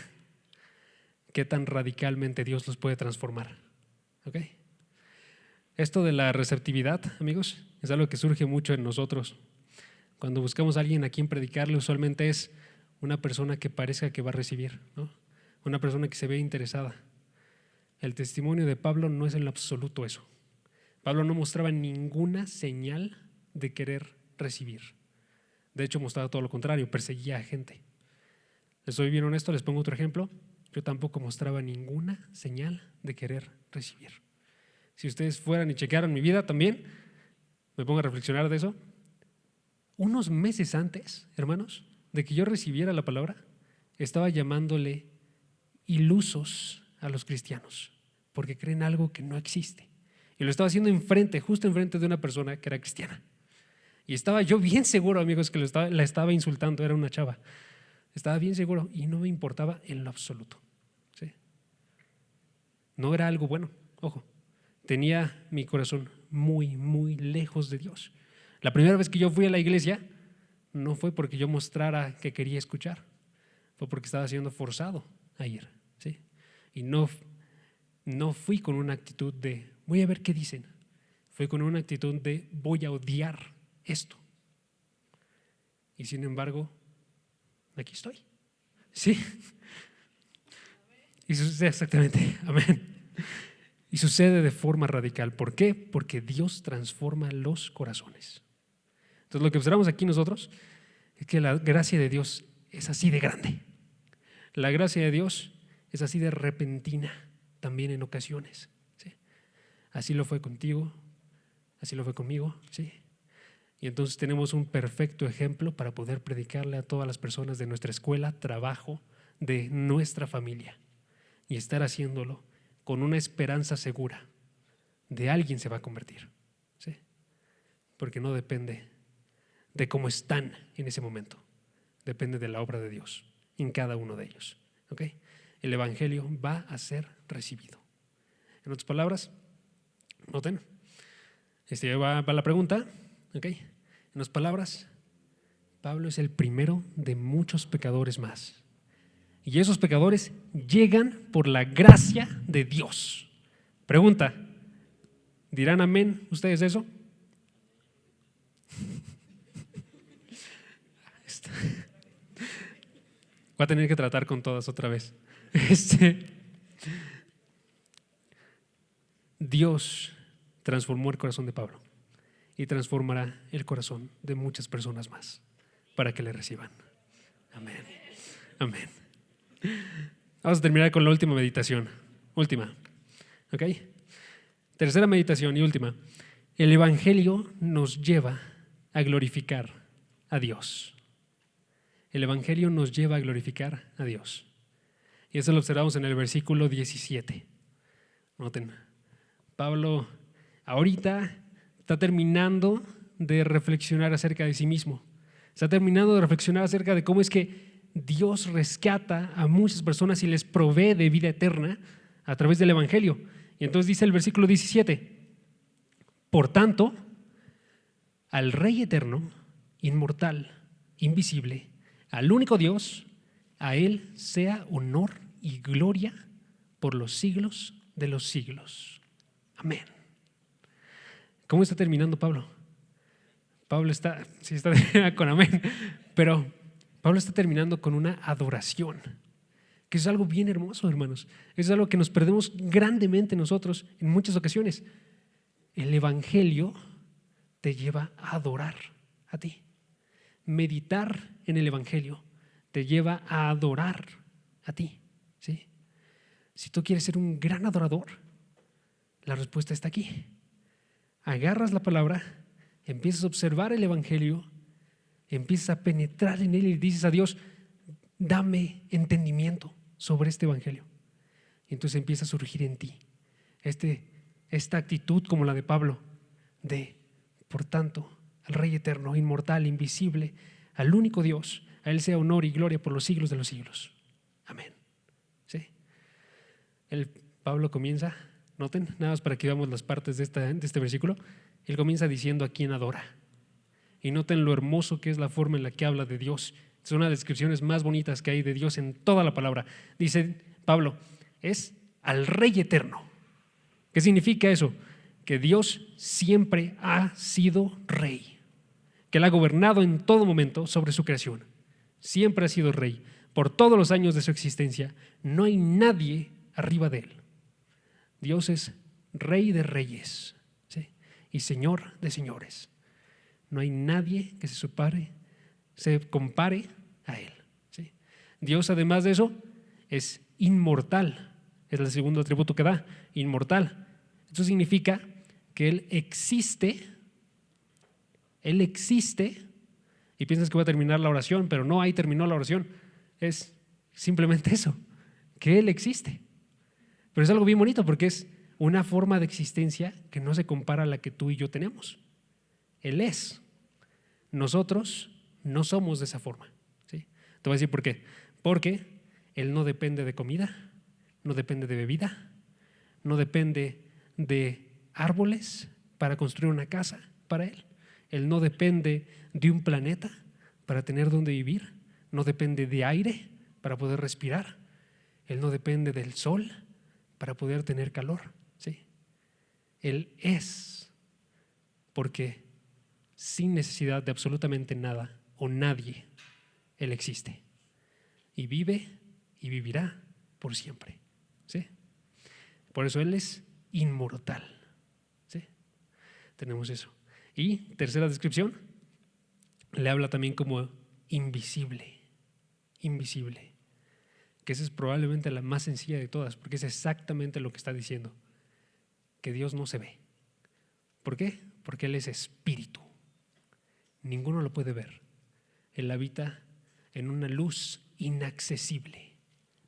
qué tan radicalmente Dios los puede transformar. ¿Ok? Esto de la receptividad, amigos, es algo que surge mucho en nosotros. Cuando buscamos a alguien a quien predicarle, usualmente es una persona que parezca que va a recibir, ¿no? Una persona que se ve interesada. El testimonio de Pablo no es en lo absoluto eso. Pablo no mostraba ninguna señal de querer recibir. De hecho, mostraba todo lo contrario, perseguía a gente. Les soy bien honesto, les pongo otro ejemplo. Yo tampoco mostraba ninguna señal de querer recibir. Si ustedes fueran y chequearan mi vida también, me pongo a reflexionar de eso. Unos meses antes, hermanos, de que yo recibiera la palabra, estaba llamándole ilusos a los cristianos, porque creen algo que no existe. Y lo estaba haciendo justo enfrente de una persona que era cristiana. Y estaba yo bien seguro, amigos, que la estaba insultando, era una chava. Estaba bien seguro y no me importaba en lo absoluto. ¿Sí? No era algo bueno, ojo. Tenía mi corazón muy, muy lejos de Dios. La primera vez que yo fui a la iglesia no fue porque yo mostrara que quería escuchar, fue porque estaba siendo forzado a ir. ¿Sí? Y no fui con una actitud de voy a ver qué dicen. Fui con una actitud de voy a odiar esto. Y sin embargo, aquí estoy. Sí. Y sucede exactamente, amén. Y sucede de forma radical. ¿Por qué? Porque Dios transforma los corazones. Entonces lo que observamos aquí nosotros es que la gracia de Dios es así de grande. La gracia de Dios es así de repentina también en ocasiones. ¿Sí? Así lo fue contigo, así lo fue conmigo. ¿Sí? Y entonces tenemos un perfecto ejemplo para poder predicarle a todas las personas de nuestra escuela, trabajo, de nuestra familia. Y estar haciéndolo con una esperanza segura de alguien se va a convertir. ¿Sí? Porque no depende de cómo están en ese momento, depende de la obra de Dios en cada uno de ellos. ¿Okay? El evangelio va a ser recibido. En otras palabras, noten, va la pregunta. ¿Okay? En otras palabras, Pablo es el primero de muchos pecadores más. Y esos pecadores llegan por la gracia de Dios. Pregunta, ¿dirán amén ustedes eso? Voy a tener que tratar con todas otra vez. Dios transformó el corazón de Pablo y transformará el corazón de muchas personas más para que le reciban. Amén. Amén. Vamos a terminar con la última meditación. Última. ¿Ok? Tercera meditación y última. El evangelio nos lleva a glorificar a Dios. El evangelio nos lleva a glorificar a Dios. Y eso lo observamos en el versículo 17. Noten, Pablo ahorita está terminando de reflexionar acerca de sí mismo. Está terminando de reflexionar acerca de cómo es que Dios rescata a muchas personas y les provee de vida eterna a través del evangelio. Y entonces dice el versículo 17: por tanto, al Rey eterno, inmortal, invisible, al único Dios, a Él sea honor y gloria por los siglos de los siglos. Amén. ¿Cómo está terminando Pablo? Pablo está con amén, pero Pablo está terminando con una adoración, que es algo bien hermoso, hermanos. Es algo que nos perdemos grandemente nosotros en muchas ocasiones. El evangelio te lleva a adorar a ti. Meditar en el evangelio te lleva a adorar a ti. ¿Sí? Si tú quieres ser un gran adorador, la respuesta está aquí. Agarras la palabra, empiezas a observar el evangelio, empiezas a penetrar en él y dices a Dios: dame entendimiento sobre este evangelio. Y entonces empieza a surgir en ti esta actitud como la de Pablo, de por tanto, al Rey eterno, inmortal, invisible, al único Dios, a Él sea honor y gloria por los siglos de los siglos. Amén. ¿Sí? Pablo comienza, noten, nada más para que veamos las partes de este versículo. Él comienza diciendo a quién adora. Y noten lo hermoso que es la forma en la que habla de Dios. Es una de las descripciones más bonitas que hay de Dios en toda la palabra. Dice Pablo, es al Rey eterno. ¿Qué significa eso? Que Dios siempre ha sido Rey, que Él ha gobernado en todo momento sobre su creación. Siempre ha sido Rey. Por todos los años de su existencia, no hay nadie arriba de Él. Dios es Rey de reyes, ¿sí? Y Señor de señores. No hay nadie que se compare a Él, ¿sí? Dios, además de eso, es inmortal. Es el segundo atributo que da, inmortal. Eso significa que Él existe, y piensas que voy a terminar la oración, pero no, ahí terminó la oración. Es simplemente eso, que Él existe. Pero es algo bien bonito porque es una forma de existencia que no se compara a la que tú y yo tenemos. Él es. Nosotros no somos de esa forma, ¿sí? Te voy a decir por qué. Porque Él no depende de comida, no depende de bebida, no depende de árboles para construir una casa para Él. Él no depende de un planeta para tener donde vivir, no depende de aire para poder respirar, Él no depende del sol para poder tener calor, ¿sí? Él es, porque sin necesidad de absolutamente nada o nadie, Él existe y vive y vivirá por siempre, ¿sí? Por eso Él es inmortal, ¿sí? Tenemos eso. Y tercera descripción, le habla también como invisible, que esa es probablemente la más sencilla de todas, porque es exactamente lo que está diciendo, que Dios no se ve. ¿Por qué? Porque Él es espíritu, ninguno lo puede ver. Él habita en una luz inaccesible,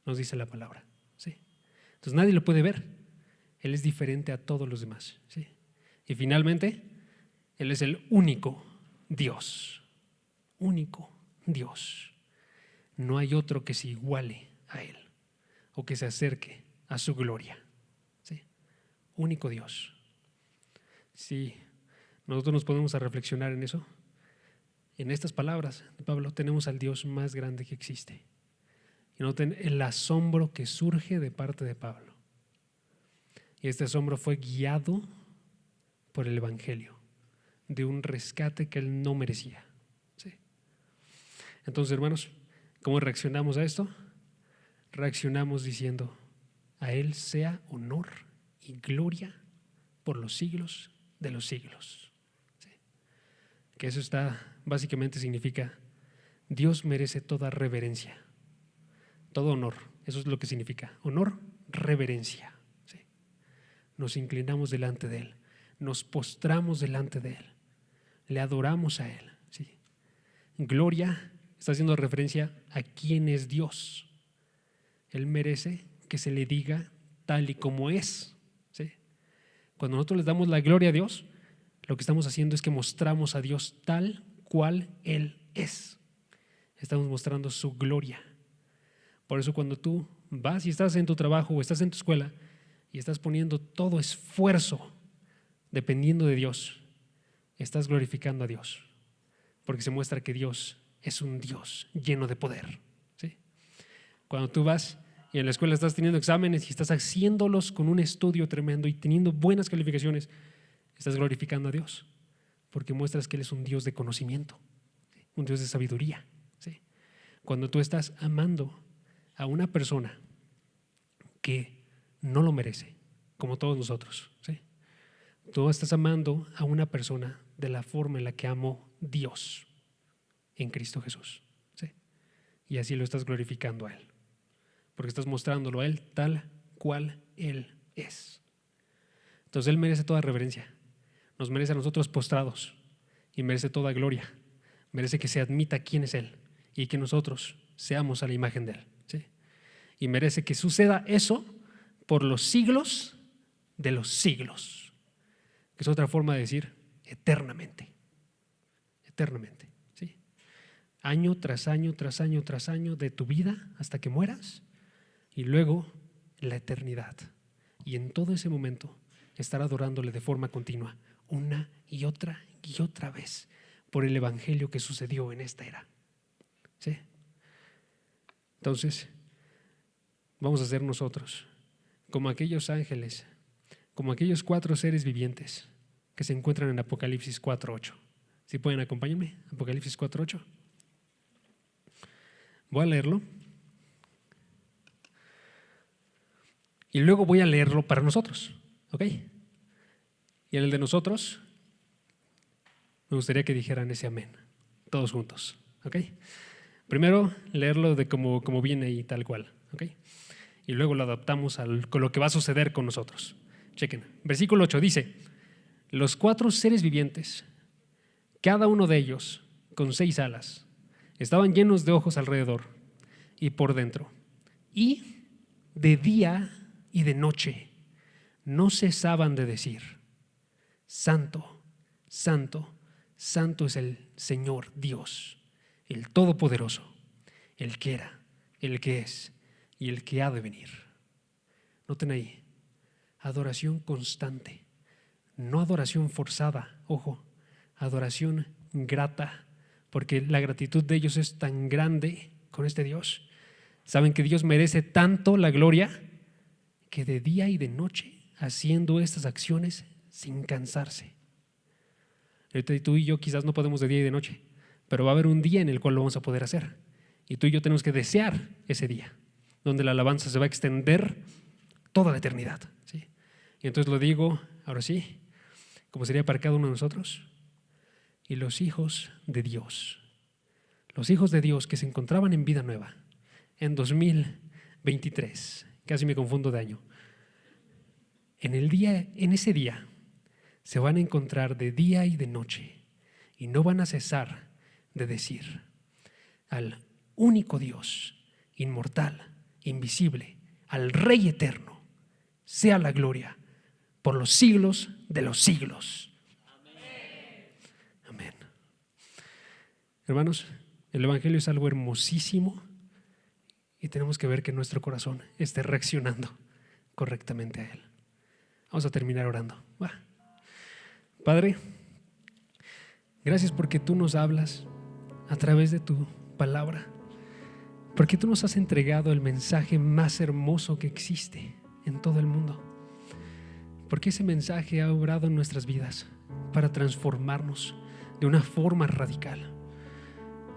nos dice la palabra, ¿sí? Entonces nadie lo puede ver, Él es diferente a todos los demás, ¿sí? Y finalmente, Él es el único Dios, único Dios. No hay otro que se iguale a Él o que se acerque a su gloria, ¿sí? Único Dios. Si nosotros nos ponemos a reflexionar en eso, en estas palabras de Pablo, tenemos al Dios más grande que existe. Y noten el asombro que surge de parte de Pablo. Y este asombro fue guiado por el Evangelio, de un rescate que él no merecía, ¿sí? Entonces, hermanos, ¿cómo reaccionamos a esto? Reaccionamos diciendo: a Él sea honor y gloria por los siglos de los siglos, ¿sí? Que eso básicamente significa: Dios merece toda reverencia, todo honor. Eso es lo que significa honor, reverencia, ¿sí? Nos inclinamos delante de Él, nos postramos delante de Él, le adoramos a Él, ¿sí? Gloria está haciendo referencia a quién es Dios. Él merece que se le diga tal y como es, ¿sí? Cuando nosotros les damos la gloria a Dios, lo que estamos haciendo es que mostramos a Dios tal cual Él es. Estamos mostrando su gloria. Por eso cuando tú vas y estás en tu trabajo o estás en tu escuela y estás poniendo todo esfuerzo dependiendo de Dios, estás glorificando a Dios, porque se muestra que Dios es un Dios lleno de poder, ¿sí? Cuando tú vas y en la escuela estás teniendo exámenes y estás haciéndolos con un estudio tremendo y teniendo buenas calificaciones, estás glorificando a Dios, porque muestras que Él es un Dios de conocimiento, ¿sí? Un Dios de sabiduría, ¿sí? Cuando tú estás amando a una persona que no lo merece, como todos nosotros, ¿sí? Tú estás amando a una persona de la forma en la que amó Dios en Cristo Jesús, ¿sí? Y así lo estás glorificando a Él, porque estás mostrándolo a Él tal cual Él es. Entonces Él merece toda reverencia, nos merece a nosotros postrados y merece toda gloria, merece que se admita quién es Él y que nosotros seamos a la imagen de Él, ¿sí? Y merece que suceda eso por los siglos de los siglos, que es otra forma de decir eternamente, eternamente, ¿sí? Año tras año, tras año, tras año de tu vida hasta que mueras, y luego la eternidad. Y en todo ese momento estar adorándole de forma continua, una y otra vez, por el evangelio que sucedió en esta era, ¿sí? Entonces, vamos a ser nosotros como aquellos ángeles, como aquellos 4 seres vivientes que se encuentran en Apocalipsis 4:8. Si pueden acompáñenme, Apocalipsis 4:8. Voy a leerlo y luego voy a leerlo para nosotros, ¿ok? Y en el de nosotros me gustaría que dijeran ese amén, todos juntos, ¿ok? Primero, leerlo de como viene ahí, tal cual, ¿ok? Y luego lo adaptamos con lo que va a suceder con nosotros. Chequen, versículo 8 dice: los 4 seres vivientes, cada uno de ellos con 6 alas, estaban llenos de ojos alrededor y por dentro, y de día y de noche no cesaban de decir: Santo, Santo, Santo es el Señor Dios, el Todopoderoso, el que era, el que es y el que ha de venir. Noten ahí, adoración constante, no adoración forzada, ojo, adoración grata, porque la gratitud de ellos es tan grande con este Dios. Saben que Dios merece tanto la gloria que de día y de noche haciendo estas acciones sin cansarse. Ahorita tú y yo quizás no podemos de día y de noche, pero va a haber un día en el cual lo vamos a poder hacer. Y tú y yo tenemos que desear ese día, donde la alabanza se va a extender toda la eternidad, ¿sí? Y entonces lo digo, ahora sí, como sería para cada uno de nosotros: y los hijos de Dios que se encontraban en Vida Nueva en 2023, casi me confundo de año, en ese día se van a encontrar de día y de noche y no van a cesar de decir al único Dios, inmortal, invisible, al Rey eterno, sea la gloria por los siglos de los siglos. Amén. Hermanos, el Evangelio es algo hermosísimo y tenemos que ver que nuestro corazón esté reaccionando correctamente a él. Vamos a terminar orando. Padre, gracias porque tú nos hablas a través de tu palabra, porque tú nos has entregado el mensaje más hermoso que existe en todo el mundo, porque ese mensaje ha obrado en nuestras vidas para transformarnos de una forma radical,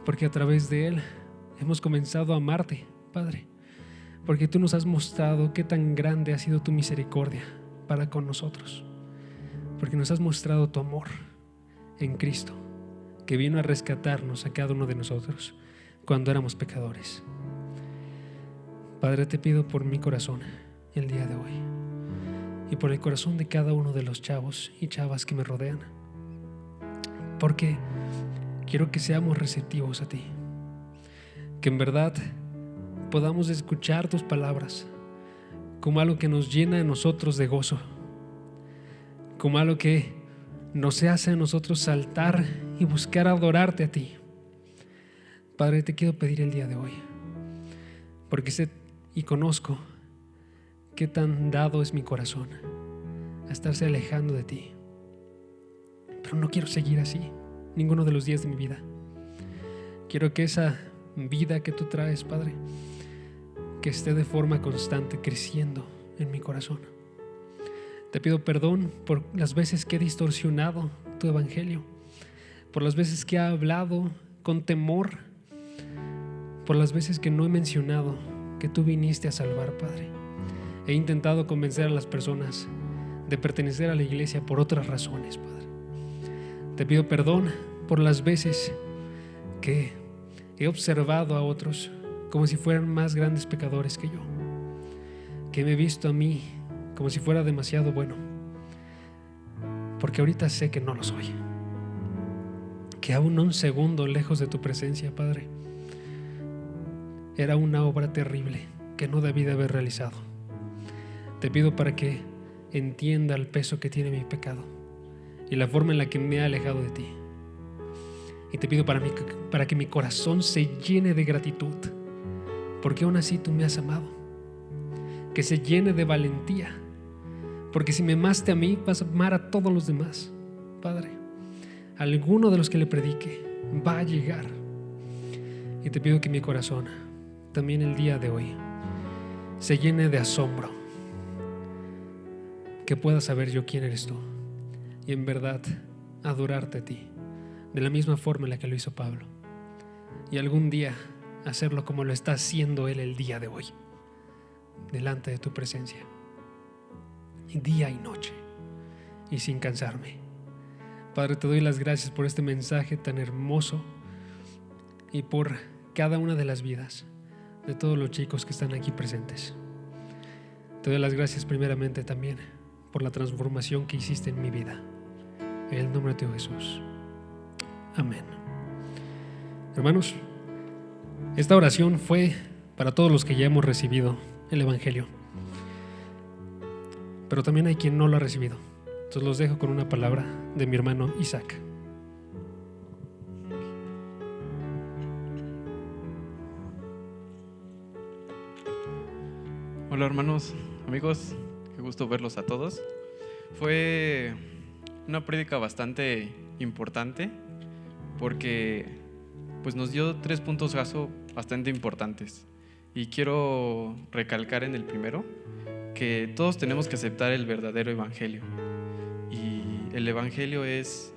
porque a través de él hemos comenzado a amarte, Padre, porque tú nos has mostrado qué tan grande ha sido tu misericordia para con nosotros, porque nos has mostrado tu amor en Cristo, que vino a rescatarnos a cada uno de nosotros cuando éramos pecadores. Padre, te pido por mi corazón el día de hoy y por el corazón de cada uno de los chavos y chavas que me rodean, porque quiero que seamos receptivos a ti, que en verdad podamos escuchar tus palabras como algo que nos llena a nosotros de gozo, como algo que nos hace a nosotros saltar y buscar adorarte a ti. Padre, te quiero pedir el día de hoy, porque sé y conozco qué tan dado es mi corazón a estarse alejando de ti, pero no quiero seguir así ninguno de los días de mi vida. Quiero que esa vida que tú traes, Padre, que esté de forma constante creciendo en mi corazón. Te pido perdón por las veces que he distorsionado tu evangelio, por las veces que he hablado con temor, por las veces que no he mencionado que tú viniste a salvar, Padre. He intentado convencer a las personas de pertenecer a la iglesia por otras razones, Padre. Te pido perdón por las veces que he observado a otros como si fueran más grandes pecadores que yo, que me he visto a mí como si fuera demasiado bueno, porque ahorita sé que no lo soy, que aún un segundo lejos de tu presencia, Padre, era una obra terrible que no debí de haber realizado. Te pido para que entienda el peso que tiene mi pecado y la forma en la que me he alejado de ti. Y te pido para que mi corazón se llene de gratitud, porque aún así tú me has amado. Que se llene de valentía, porque si me amaste a mí, vas a amar a todos los demás, Padre. Alguno de los que le predique va a llegar. Y te pido que mi corazón también el día de hoy se llene de asombro, que pueda saber yo quién eres tú y en verdad adorarte a ti de la misma forma en la que lo hizo Pablo, y algún día hacerlo como lo está haciendo él el día de hoy, delante de tu presencia, día y noche y sin cansarme. Padre, te doy las gracias por este mensaje tan hermoso y por cada una de las vidas de todos los chicos que están aquí presentes. Te doy las gracias primeramente también por la transformación que hiciste en mi vida. En el nombre de tu Jesús. Amén. Hermanos, esta oración fue para todos los que ya hemos recibido el Evangelio, pero también hay quien no lo ha recibido. Entonces los dejo con una palabra de mi hermano Isaac. Hola hermanos, amigos, qué gusto verlos a todos. Fue una prédica bastante importante porque pues nos dio 3 puntos bastante importantes, y quiero recalcar en el primero que todos tenemos que aceptar el verdadero evangelio, y el evangelio es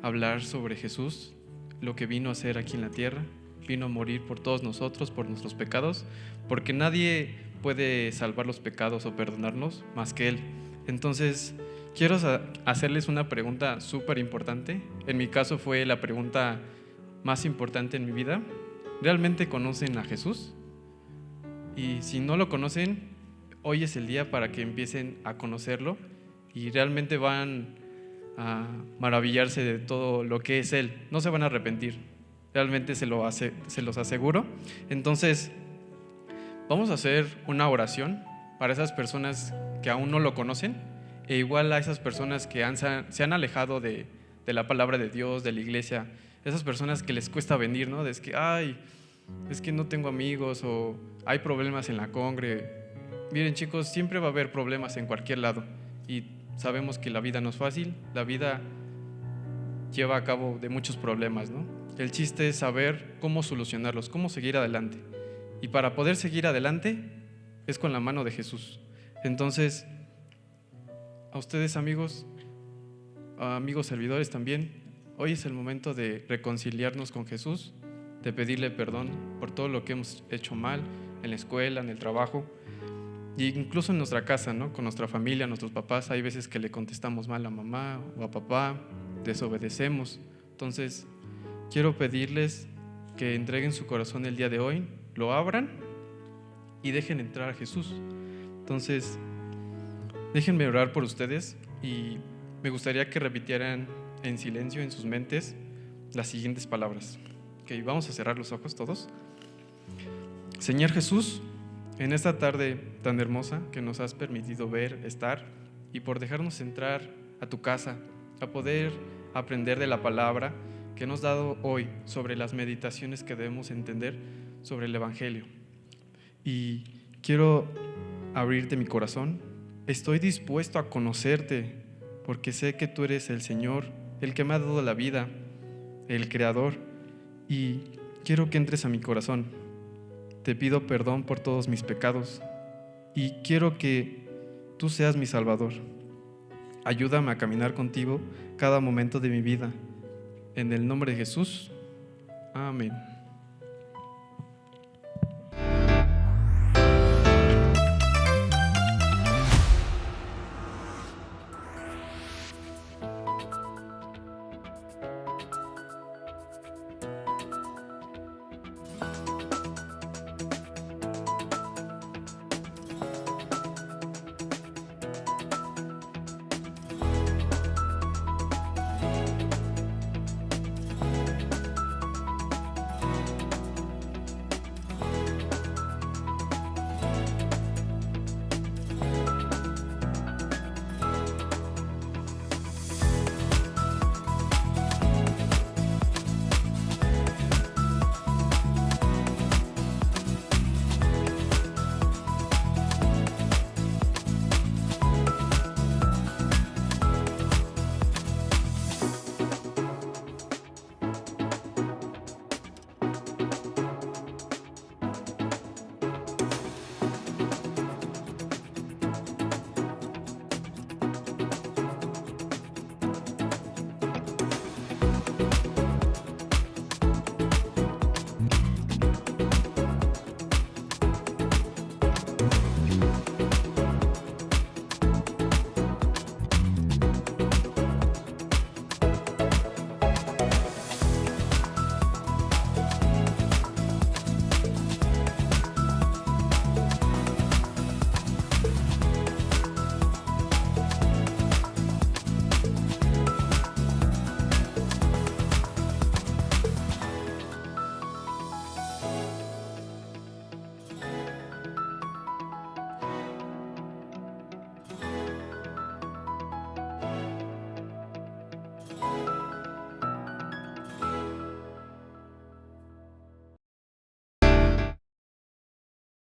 hablar sobre Jesús, lo que vino a hacer aquí en la tierra. Vino a morir por todos nosotros, por nuestros pecados, porque nadie puede salvar los pecados o perdonarnos más que Él. Entonces, quiero hacerles una pregunta súper importante. En mi caso fue la pregunta más importante en mi vida. ¿Realmente conocen a Jesús? Y si no lo conocen, hoy es el día para que empiecen a conocerlo, y realmente van a maravillarse de todo lo que es Él. No se van a arrepentir. Realmente se los aseguro. Entonces, vamos a hacer una oración para esas personas que aún no lo conocen, e igual a esas personas que se han alejado de la palabra de Dios, de la iglesia, esas personas que les cuesta venir, ¿no? Es que no tengo amigos, o hay problemas en la congre. Miren chicos, siempre va a haber problemas en cualquier lado, y sabemos que la vida no es fácil, la vida lleva a cabo de muchos problemas, ¿no? El chiste es saber cómo solucionarlos, cómo seguir adelante. Y para poder seguir adelante es con la mano de Jesús. Entonces, a ustedes amigos servidores también, hoy es el momento de reconciliarnos con Jesús, de pedirle perdón por todo lo que hemos hecho mal en la escuela, en el trabajo, e incluso en nuestra casa, ¿no? Con nuestra familia, nuestros papás. Hay veces que le contestamos mal a mamá o a papá, desobedecemos. Entonces, quiero pedirles que entreguen su corazón el día de hoy, lo abran y dejen entrar a Jesús. Entonces, déjenme orar por ustedes, y me gustaría que repitieran en silencio en sus mentes las siguientes palabras. Ok, vamos a cerrar los ojos todos. Señor Jesús, en esta tarde tan hermosa que nos has permitido ver, estar, y por dejarnos entrar a tu casa, a poder aprender de la palabra que nos has dado hoy sobre las meditaciones que debemos entender sobre el Evangelio. Y quiero abrirte mi corazón. Estoy dispuesto a conocerte, porque sé que tú eres el Señor, el que me ha dado la vida, el Creador, y quiero que entres a mi corazón. Te pido perdón por todos mis pecados, y quiero que tú seas mi Salvador. Ayúdame a caminar contigo cada momento de mi vida. En el nombre de Jesús, amén.